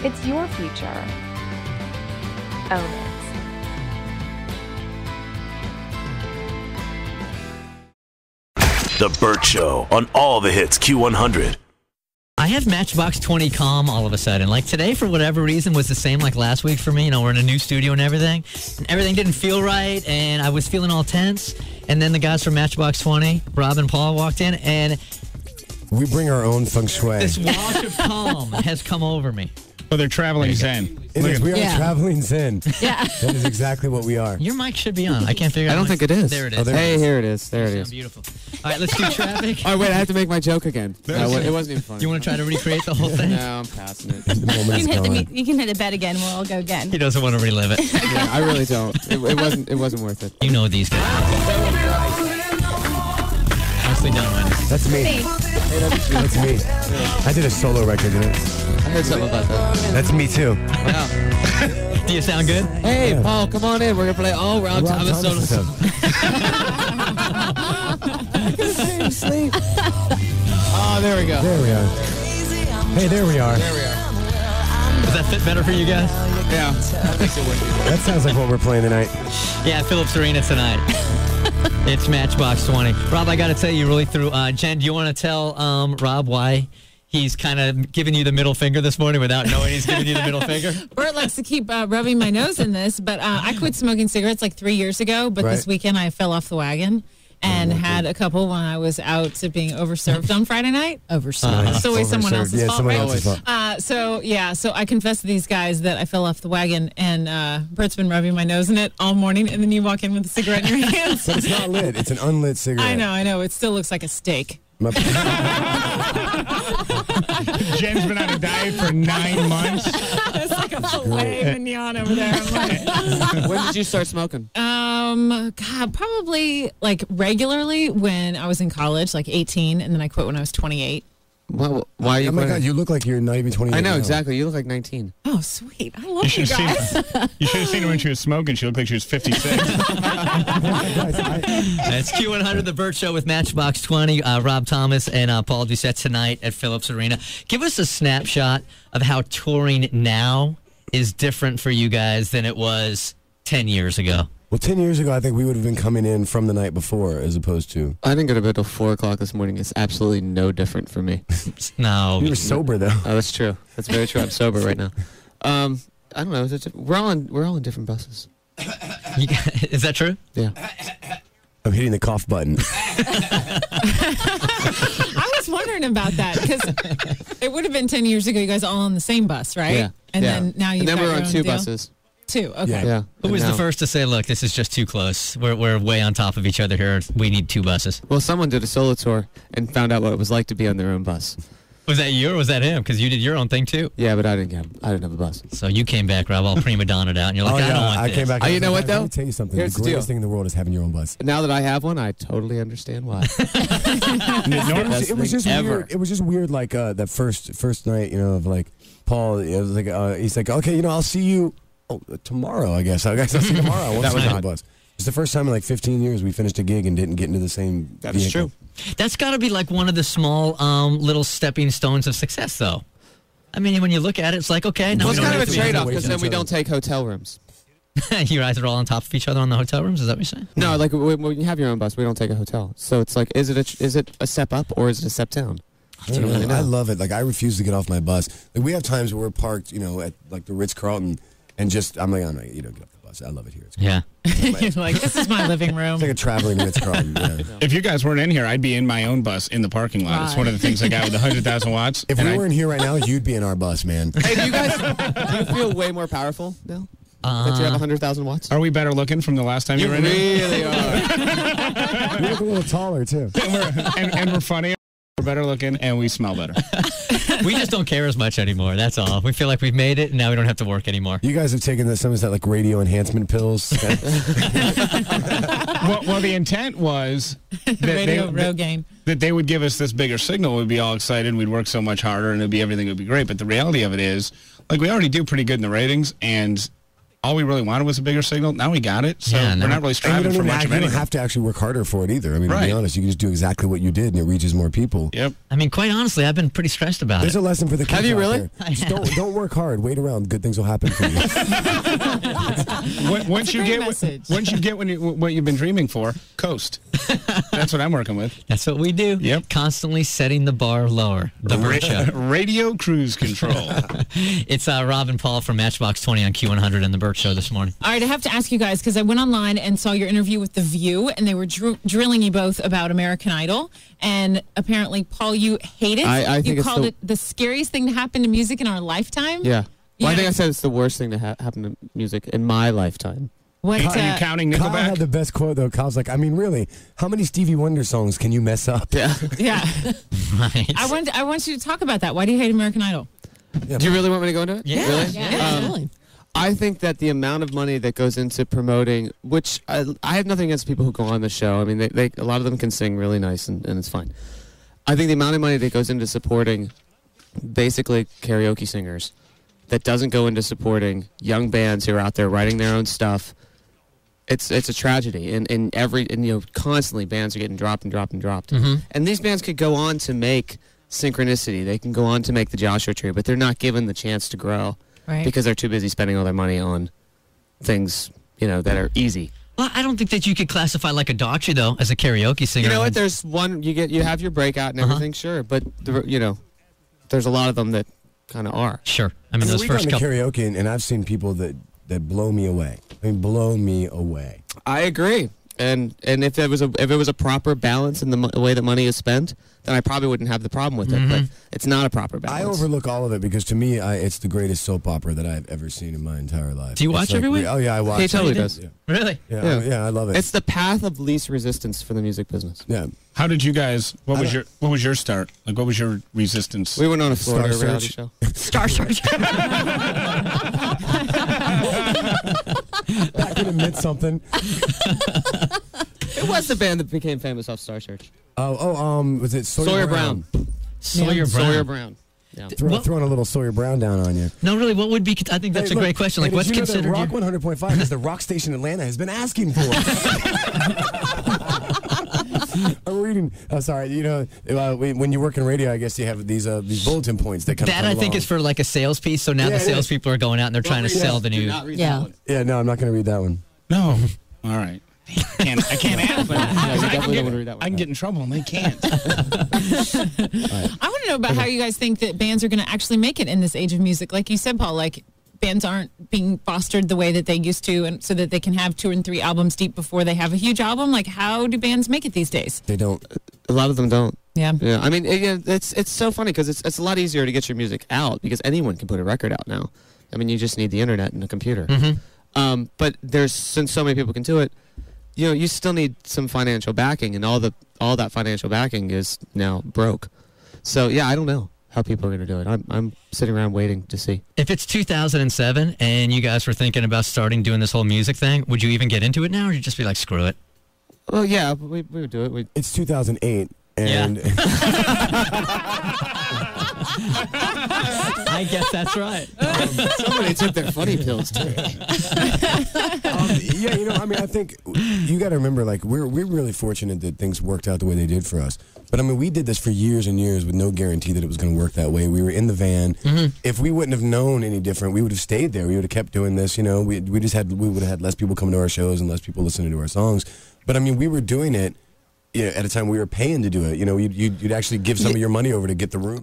It's your future. Own it. The Bert Show on all the hits Q100. I have Matchbox 20 calm all of a sudden. Like today, for whatever reason, was the same like last week for me. You know, we're in a new studio and everything. And everything didn't feel right, and I was feeling all tense. And then the guys from Matchbox 20, Rob and Paul, walked in, and we bring our own feng shui. this wash of calm has come over me. Oh, they're traveling Zen. It is. We are traveling Zen. Yeah. That is exactly what we are. Your mic should be on. I can't figure out. I don't think it is. There it is. Oh, Hey, here it is. There it is. Beautiful. All right, let's do traffic. Oh, wait, I have to make my joke again. No, it wasn't even funny. You want to try to recreate the whole thing? No, I'm passing it. The moment is gone. You can hit the bed again. We'll all go again. He doesn't want to relive it. Yeah, I really don't. It wasn't worth it. You know these guys. Nicely done, Wendy. That's me. That's me. I did a solo record in it. I heard something about that. That's me too. Wow. Do you sound good? Hey, Yeah. Paul, come on in. We're going to play all Rob Thomas solo. stuff. Oh, there we go. There we are. Hey, there we are. There we are. Does that fit better for you guys? Yeah. That sounds like what we're playing tonight. Yeah, Phillips Arena tonight. It's Matchbox 20. Rob, I got to tell you, really through. Jen, do you want to tell Rob why he's kind of giving you the middle finger this morning without knowing he's giving you the middle finger? Bert likes to keep rubbing my nose in this, but I quit smoking cigarettes like 3 years ago. But this weekend I fell off the wagon and had a couple when I was out to being overserved on Friday night. Overserved. It's always someone else's fault, someone right? else's fault. So I confessed to these guys that I fell off the wagon, and Bert's been rubbing my nose in it all morning, and then you walk in with a cigarette in your hands. But it's not lit. It's an unlit cigarette. I know. It still looks like a steak. Jen's been on a diet for 9 months. It's like a filet mignon over there. I'm like, When did you start smoking? God, probably like regularly when I was in college, like 18, and then I quit when I was 28. Well, why are you Oh my quitting? God, you look like you're not even 20 I know, years old. exactly. You look like 19. Oh, sweet. I love You you should guys. you should have seen her when she was smoking. She looked like she was 56. It's Q100, the Bert Show with Matchbox 20. Rob Thomas and Paul Doucette tonight at Phillips Arena. Give us a snapshot of how touring now is different for you guys than it was 10 years ago. Well, 10 years ago, I think we would have been coming in from the night before as opposed to... I didn't go to bed till 4 o'clock this morning. It's absolutely no different for me. No. You were sober, though. Oh, that's true. That's very true. I'm sober right now. I don't know. We're all in different buses. Is that true? Yeah. I'm hitting the cough button. I was wondering about that because it would have been 10 years ago. You guys all on the same bus, right? Yeah. And yeah. then now you. And then got we're your on own 2 deal? buses. 2. Okay. Yeah. Yeah. Who was the now- first to say, look, this is just too close. We're way on top of each other here. We need 2 buses. Well, someone did a solo tour and found out what it was like to be on their own bus. Was that you or was that him? Because you did your own thing, too. Yeah, but I didn't have a bus. So you came back, Rob, all prima donna'd out, and you're like, I don't want this. came back. Oh, you know what, Let though? me tell you something. Here's the the deal. greatest thing in the world is having your own bus. Now that I have one, I totally understand why. It was just ever. weird. It was just weird, like that first night, of like Paul. It was like he's like, okay, I'll see you tomorrow. I guess I'll see you tomorrow. I won't That see was you on odd. the bus. It's the first time in like 15 years we finished a gig and didn't get into the same. That is vehicle. true. That's got to be like one of the small little stepping stones of success, though. I mean, when you look at it, it's like, okay, now Well, we it's don't kind of have a to be- trade-off away because from then each we other. don't take hotel rooms. You guys are all on top of each other on the hotel rooms? Is that what you're saying? No, like when you have your own bus, we don't take a hotel. So it's like, is it a step up or is it a step down? I don't know. I love it. Like I refuse to get off my bus. Like we have times where we're parked, at like the Ritz-Carlton, and I'm like, get off the bus. I love it here. It's Yeah. You're like, this is my living room. It's like a traveling Ritz-Carlton. Yeah. If you guys weren't in here, I'd be in my own bus in the parking lot. It's one of the things I got with the 100,000 watts. If And we I- weren't here right now, you'd be in our bus, man. Hey, do you feel way more powerful now that you have 100,000 watts? Are we better looking from the last time you were in here? really are. You look a little taller too. And we're funny. We're better looking, and we smell better. We just don't care as much anymore. That's all. We feel like we've made it, and now we don't have to work anymore. You guys have taken some of that like radio enhancement pills. Well, the intent was that Radio Rogaine. that they would give us this bigger signal. We'd be all excited, and we'd work so much harder, and everything would be great. But the reality of it is, like, we already do pretty good in the ratings, and all we really wanted was a bigger signal. Now we got it, so Yeah, we're not really striving for much of You don't anything. have to actually work harder for it either. I mean, to Right. be honest, you can just do exactly what you did, and it reaches more people. Yep. I mean, quite honestly, I've been pretty stressed about There's it. a lesson for the kids. Have you out really? there. I Just have. don't work hard. Wait around. Good things will happen for you. Once you great get message. once you get what you've been dreaming for, coast. That's what I'm working with. That's what we do. Yep. Constantly setting the bar lower. The Bert Show. Radio cruise control. It's Rob and Paul from Matchbox 20 on Q100 and the Bert Show this morning. All right, I have to ask you guys because I went online and saw your interview with The View, and they were drilling you both about American Idol. And apparently, Paul, you hate it. I think you it's called the- it the scariest thing to happen to music in our lifetime. Yeah. Well, I Yeah. think I said it's the worst thing to happen to music in my lifetime. What? Are you counting Kyle had Nickelback? the best quote though. Kyle's like, I mean, really, how many Stevie Wonder songs can you mess up? Yeah. Yeah, Right. I want you to talk about that. Why do you hate American Idol? Do you really want me to go into it? Yeah. Really? Yeah. I think that the amount of money that goes into promoting, which I have nothing against people who go on the show. I mean, they a lot of them can sing really nice, and it's fine. I think the amount of money that goes into supporting basically karaoke singers that doesn't go into supporting young bands who are out there writing their own stuff. It's a tragedy, and constantly bands are getting dropped and dropped and dropped. And these bands could go on to make Synchronicity. They can go on to make the Joshua Tree, but they're not given the chance to grow. Right. Because they're too busy spending all their money on things, that are easy. Well, I don't think that you could classify like a Daughtry, though, as a karaoke singer. You know what? There's one you have your breakout and everything, sure, but there's a lot of them that kind of are. Sure. I mean, those we've first gone to couple. karaoke, and I've seen people that blow me away. I mean, blow me away. I agree. And if it was a proper balance in the way that money is spent, then I probably wouldn't have the problem with it. But it's not a proper balance. I overlook all of it because to me, it's the greatest soap opera that I've ever seen in my entire life. Do you watch It's like every week? Oh yeah, I watch. He totally it. does. Yeah. Really? Yeah, I love it. It's the path of least resistance for the music business. yeah. How did you guys? What was your start? Like, what was your resistance? We went on a Florida Star reality Search. show. Star Search. Back when it meant something. It was the band that became famous off Star Search. Was it Sawyer Brown. Sawyer Brown. Sawyer Brown. Yeah. Throwing a little Sawyer Brown down on you. No, really, what would be, I think that's Hey, a look, great question. Like, hey, what's did you know considered that your... Rock 100.5 is the rock station Atlanta has been asking for? I'm reading. Oh, sorry. When you work in radio, I guess you have these bulletin points that kind of That, I think, is for like a sales piece. So now Yeah, the it is. salespeople are going out and they're trying to sell the Do new... not read Yeah. that one. Yeah, no, I'm not going to read that one. No. All right. I can't ask. Yeah, you definitely don't want to read that one. I can get in trouble and they can't. I want to know about how you guys think that bands are going to actually make it in this age of music. Like you said, Paul, like bands aren't being fostered the way that they used to, and so that they can have 2 and 3 albums deep before they have a huge album. Like, how do bands make it these days? They don't. A lot of them don't. Yeah. Yeah, I mean, it's so funny because it's a lot easier to get your music out because anyone can put a record out now. I mean, you just need the internet and a computer. But since so many people can do it, you still need some financial backing, and all that financial backing is now broke. So yeah, I don't know how people are going to do it. I'm sitting around waiting to see. If it's 2007 and you guys were thinking about starting doing this whole music thing, would you even get into it now, or would you just be like, screw it? Well, yeah, we would do it. It's 2008. And I guess that's right. Somebody took their funny pills too. I think you got to remember, like, we're really fortunate that things worked out the way they did for us. But I mean, we did this for years and years with no guarantee that it was going to work that way. We were in the van. If we wouldn't have known any different, we would have stayed there. We would have kept doing this. We would have had less people coming to our shows and less people listening to our songs. But I mean, we were doing it. At a time we were paying to do it. You'd actually give some of your money over to get the room.